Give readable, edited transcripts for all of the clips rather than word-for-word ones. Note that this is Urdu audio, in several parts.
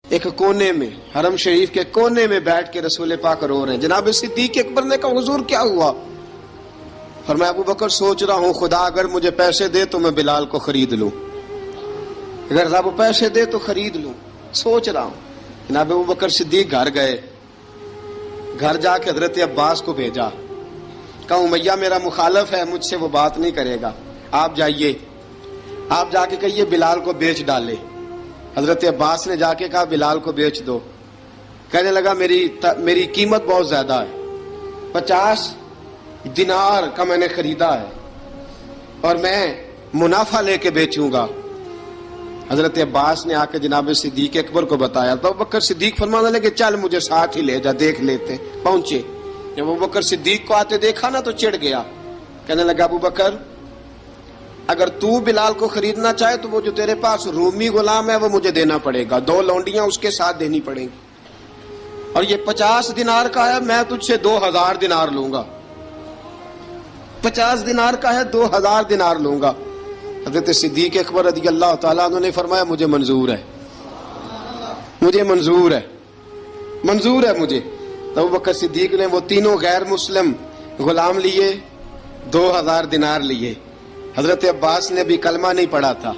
ایک کونے میں، حرم شریف کے کونے میں بیٹھ کے رسول پاک رو رہے ہیں۔ جناب صدیق اکبر نے کہا حضور کیا ہوا؟ فرمایا ابو بکر سوچ رہا ہوں خدا اگر مجھے پیسے دے تو میں بلال کو خرید لوں، اگر رب پیسے دے تو خرید لوں، سوچ رہا ہوں۔ جناب ابو بکر صدیق گھر گئے، گھر جا کے حضرت عباس کو بھیجا، کہا امیہ میرا مخالف ہے، مجھ سے وہ بات نہیں کرے گا، آپ جائیے، آپ جا کے کہیے بلال کو بیچ ڈالے۔ حضرت عباس نے جا کے کہا بلال کو بیچ دو۔ کہنے لگا میری قیمت بہت زیادہ ہے، 50 دینار کا میں نے خریدا ہے اور میں منافع لے کے بیچوں گا۔ حضرت عباس نے آ کے جناب صدیق اکبر کو بتایا تو ابو بکر صدیق فرمانے لگے چل مجھے ساتھ ہی لے جا، دیکھ لیتے۔ پہنچے، جب ابو بکر صدیق کو آتے دیکھا نا تو چڑ گیا، کہنے لگا ابو بکر اگر تو بلال کو خریدنا چاہے تو وہ جو تیرے پاس رومی غلام ہے وہ مجھے دینا پڑے گا، 2 لونڈیاں اس کے ساتھ دینی پڑیں گی، اور یہ 50 دینار کا ہے، میں تجھ سے 2000 دینار لوں گا، 50 دینار کا ہے 2000 دینار لوں گا۔ حضرت صدیق اکبر رضی اللہ تعالیٰ عنہ نے فرمایا مجھے منظور ہے، مجھے منظور ہے، منظور ہے مجھے۔ تو ابو بکر صدیق نے وہ تینوں غیر مسلم غلام لیے، 2000 دینار لیے۔ حضرت عباس نے بھی کلمہ نہیں پڑھا تھا،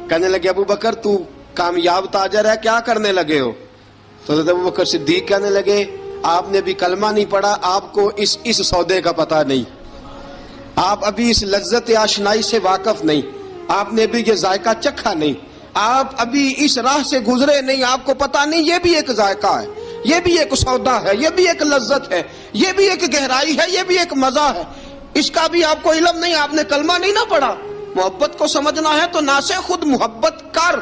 کہنے لگے ابو بکر تو کامیاب تاجر ہے، کیا کرنے لگے ہو؟ تو حضرت ابو بکر صدیق کہنے لگے آپ نے بھی کلمہ نہیں پڑھا، آپ کو اس سودے کا پتہ نہیں، آپ ابھی اس لذت آشنائی سے واقف نہیں، آپ نے بھی یہ ذائقہ چکھا نہیں، آپ ابھی اس راہ سے گزرے نہیں، آپ کو پتہ نہیں یہ بھی ایک ذائقہ ہے، یہ بھی ایک سودا ہے، یہ بھی ایک لذت ہے، یہ بھی ایک گہرائی ہے، یہ بھی ایک مزہ ہے، اس کا بھی آپ کو علم نہیں، آپ نے کلمہ نہیں نہ پڑھا۔ محبت کو سمجھنا ہے تو نہ سے خود محبت کر،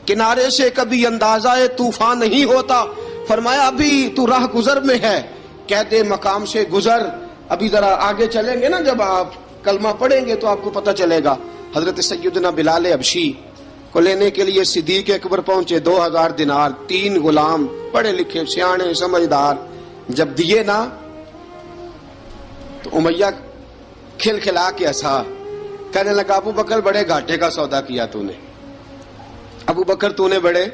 کنارے سے کبھی اندازہ طوفان نہیں ہوتا۔ فرمایا ابھی تو راہ گزر میں ہے، کہہ دے مقام سے گزر، ابھی ذرا آگے چلیں گے نا، جب آپ کلمہ پڑھیں گے تو آپ کو پتہ چلے گا۔ حضرت سیدنا بلال حبشی کو لینے کے لیے صدیق اکبر پہنچے، 2000 دینار، 3 غلام پڑھے لکھے سیانے سمجھدار، جب دیے نا تو امیہ کھل کھلا کے ہنسا، کہنے لگا ابو بکر بڑے گھاٹے کا سودا کیا تو نے، ابو بکر تو نے بڑے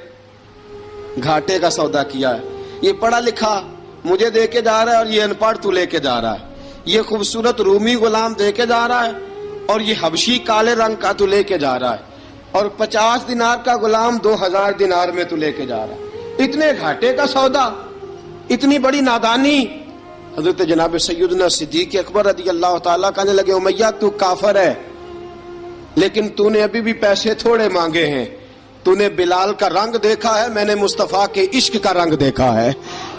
گھاٹے کا سودا کیا ہے، یہ پڑھا لکھا مجھے دے کے جا رہا ہے اور یہ ان پڑھ تو لے کے جا رہا ہے، یہ خوبصورت رومی غلام دے کے جا رہا ہے اور یہ حبشی کالے رنگ کا تو لے کے جا رہا ہے، اور 50 دینار کا غلام 2000 دینار میں تو لے کے جا رہا ہے، اتنے گھاٹے کا سودا، اتنی بڑی نادانی۔ حضرت جناب سیدنا صدیق اکبر رضی اللہ تعالیٰ کہنے لگے امیہ تو کافر ہے، لیکن تو نے ابھی بھی پیسے تھوڑے مانگے ہیں، تو نے بلال کا رنگ دیکھا ہے، میں نے مصطفیٰ کے عشق کا رنگ دیکھا ہے۔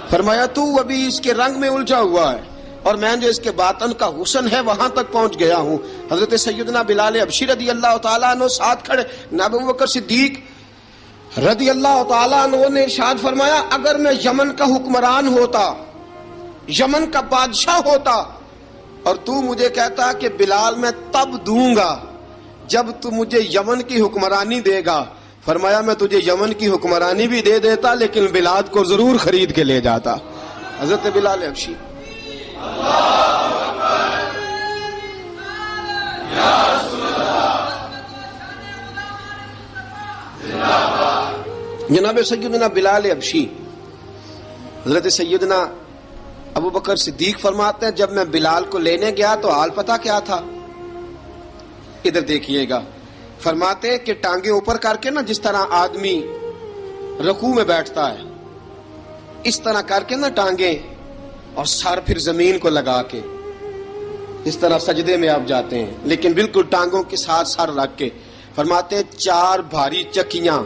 فرمایا تو ابھی اس کے رنگ میں الجھا ہوا ہے اور میں جو اس کے باطن کا حسن ہے وہاں تک پہنچ گیا ہوں۔ حضرت سیدنا بلال حبشی رضی اللہ تعالیٰ عنہ ساتھ کھڑے، جناب ابو بکر صدیق رضی اللہ تعالیٰ عنہ نے ارشاد فرمایا اگر میں یمن کا حکمران ہوتا، یمن کا بادشاہ ہوتا، اور تو مجھے کہتا کہ بلال میں تب دوں گا جب تو مجھے یمن کی حکمرانی دے گا، فرمایا میں تجھے یمن کی حکمرانی بھی دے دیتا لیکن بلال کو ضرور خرید کے لے جاتا۔ حضرت بلال حبشی جناب سیدنا بلال حبشی، حضرت سیدنا ابو بکر صدیق فرماتے ہیں جب میں بلال کو لینے گیا تو حال پتہ کیا تھا؟ ادھر دیکھیے گا، فرماتے ہیں کہ ٹانگیں اوپر کر کے نا جس طرح آدمی رکوع میں بیٹھتا ہے اس طرح کر کے نا ٹانگیں، اور سر پھر زمین کو لگا کے اس طرح سجدے میں آپ جاتے ہیں، لیکن بالکل ٹانگوں کے ساتھ سر رکھ کے۔ فرماتے ہیں 4 بھاری چکیاں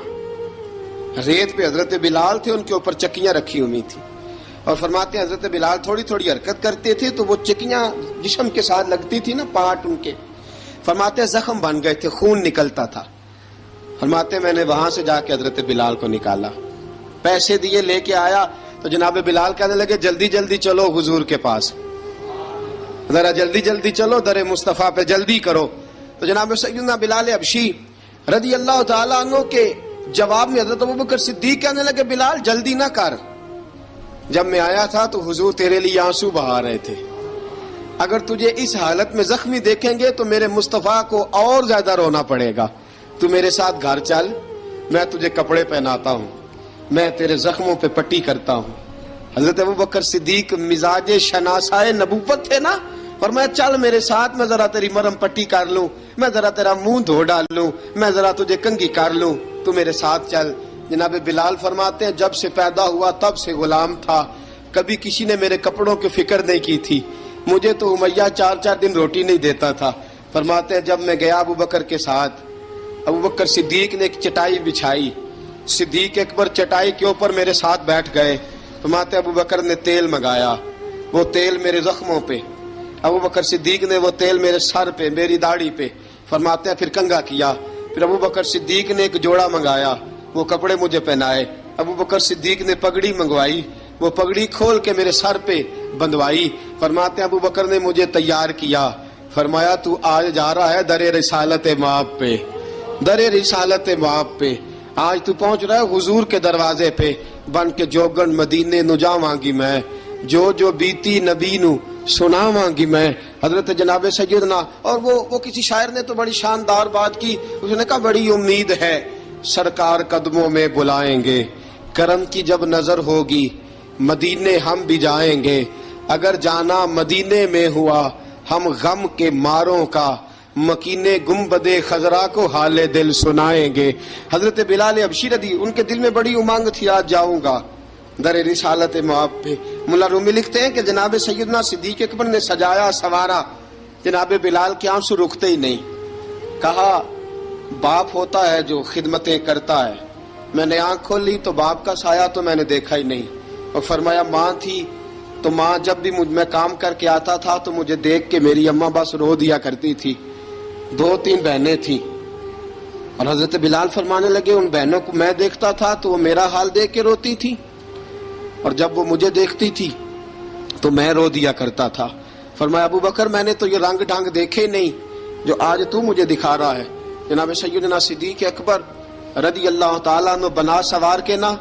ریت پہ حضرت بلال تھے، ان کے اوپر چکیاں رکھی ہوئی تھی، اور فرماتے ہیں حضرت بلال تھوڑی تھوڑی حرکت کرتے تھے تو وہ چکیاں جسم کے ساتھ لگتی تھی نا، پارٹ ان کے، فرماتے ہیں زخم بن گئے تھے، خون نکلتا تھا۔ فرماتے ہیں میں نے وہاں سے جا کے حضرت بلال کو نکالا، پیسے دیے، لے کے آیا تو جناب بلال کہنے لگے جلدی جلدی چلو حضور کے پاس، ذرا جلدی جلدی چلو، در مصطفیٰ پہ جلدی کرو۔ تو جناب سیدنا بلال حبشی رضی اللہ تعالیٰ عنہ کے جواب میں حضرت ابوبکر صدیق کہنے لگے بلال جلدی نہ کر، جب میں آیا تھا تو حضور تیرے لیے آنسو بہا رہے تھے، اگر تجھے اس حالت میں زخمی دیکھیں گے تو میرے مصطفیٰ کو اور زیادہ رونا پڑے گا، تو میرے ساتھ گھر چل، میں تجھے کپڑے پہناتا ہوں۔ میں تیرے زخموں پہ پٹی کرتا ہوں. حضرت ابوبکر صدیق مزاج شناسائے نبوت تھے نا. فرمایا چل میرے ساتھ، میں ذرا تیری مرم پٹی کر لوں، میں ذرا تیرا منہ دھو ڈال لوں، میں ذرا تجھے کنگھی کر لوں، تو میرے ساتھ چل. جناب بلال فرماتے ہیں جب سے پیدا ہوا تب سے غلام تھا، کبھی کسی نے میرے کپڑوں کی فکر نہیں کی تھی. مجھے تو امیہ 4 دن روٹی نہیں دیتا تھا. فرماتے ہیں جب میں گیا ابوبکر کے ساتھ، ابوبکر صدیق نے ایک چٹائی بچھائی، صدیق اکبر چٹائی کے اوپر میرے ساتھ بیٹھ گئے. فرماتے ابوبکر نے تیل منگایا، وہ تیل میرے زخموں پہ، ابوبکر صدیق نے وہ تیل میرے سر پہ، میری داڑھی پہ. فرماتے ہیں پھر کنگھا کیا. پھر ابوبکر صدیق نے ایک جوڑا منگایا، وہ کپڑے مجھے پہنائے. ابوبکر صدیق نے پگڑی منگوائی، وہ پگڑی کھول کے میرے سر پہ بندھوائی. فرماتے ہیں ابوبکر نے مجھے تیار کیا. فرمایا تو آج جا رہا ہے در رسالت مآب پہ، در رسالت مآب پہ. آج تو پہنچ رہا ہے حضور کے دروازے پہ. بن کے جوگن مدینے نو جاواں گی میں، جو بیتی نبی نو سناواں گی میں. حضرت جناب سیدنا، اور وہ کسی شاعر نے تو بڑی شاندار بات کی. اس نے کہا بڑی امید ہے سرکار قدموں میں بلائیں گے، کرم کی جب نظر ہوگی مدینے ہم بھی جائیں گے. اگر جانا مدینے میں ہوا ہم غم کے ماروں کا، مکینے گنبد خضرا کو حال دل سنائیں گے. حضرت بلال حبشی رضی، ان کے دل میں بڑی امنگ تھی آج جاؤں گا در رسالت مآب پہ. ملا رومی لکھتے ہیں کہ جناب سیدنا صدیق اکبر نے سجایا سوارا، جناب بلال کے آنسو رکتے ہی نہیں. کہا باپ ہوتا ہے جو خدمتیں کرتا ہے. میں نے آنکھ کھول لی تو باپ کا سایہ تو میں نے دیکھا ہی نہیں. اور فرمایا ماں تھی تو ماں جب بھی میں کام کر کے آتا تھا تو مجھے دیکھ کے میری اماں بس رو دیا کرتی تھی. 2-3 بہنیں تھیں، اور حضرت بلال فرمانے لگے ان بہنوں کو میں دیکھتا تھا تو وہ میرا حال دیکھ کے روتی تھی، اور جب وہ مجھے دیکھتی تھی تو میں رو دیا کرتا تھا. فرمایا ابوبکر میں نے تو یہ رنگ ڈھنگ دیکھے نہیں جو آج تو مجھے دکھا رہا ہے. جناب سیدنا صدیق اکبر رضی اللہ تعالیٰ عنہ بنا سوار کے نا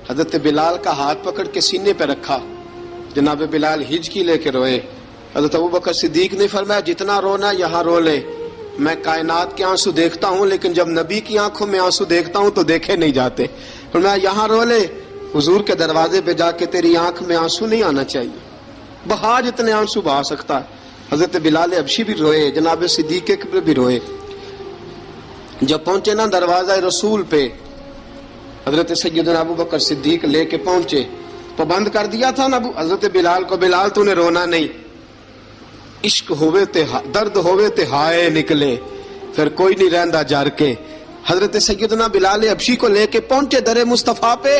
حضرت بلال کا ہاتھ پکڑ کے سینے پہ رکھا. جناب بلال ہچکی لے کے روئے. حضرت ابوبکر صدیق نے فرمایا جتنا رونا یہاں رو لے، میں کائنات کے آنسو دیکھتا ہوں لیکن جب نبی کی آنکھوں میں آنسو دیکھتا ہوں تو دیکھے نہیں جاتے. فرمایا یہاں رو لے، حضور کے دروازے پہ جا کے تیری آنکھ میں آنسو نہیں آنا چاہیے، بہا جتنے آنسو بہا سکتا ہے. حضرت بلال حبشی بھی روئے، جناب صدیق اکبر بھی روئے. جب پہنچے نا دروازہ رسول پہ، حضرت سیدنا ابوبکر صدیق لے کے پہنچے تو بند کر دیا تھا نا حضرت بلال کو، بلال تو نے رونا نہیں، عشق ہوئے تے درد ہوئے تے ہائے نکلے، پھر کوئی نہیں رہندا جر کے. حضرت سیدنا بلال حبشی کو لے کے پہنچے در مصطفیٰ پہ.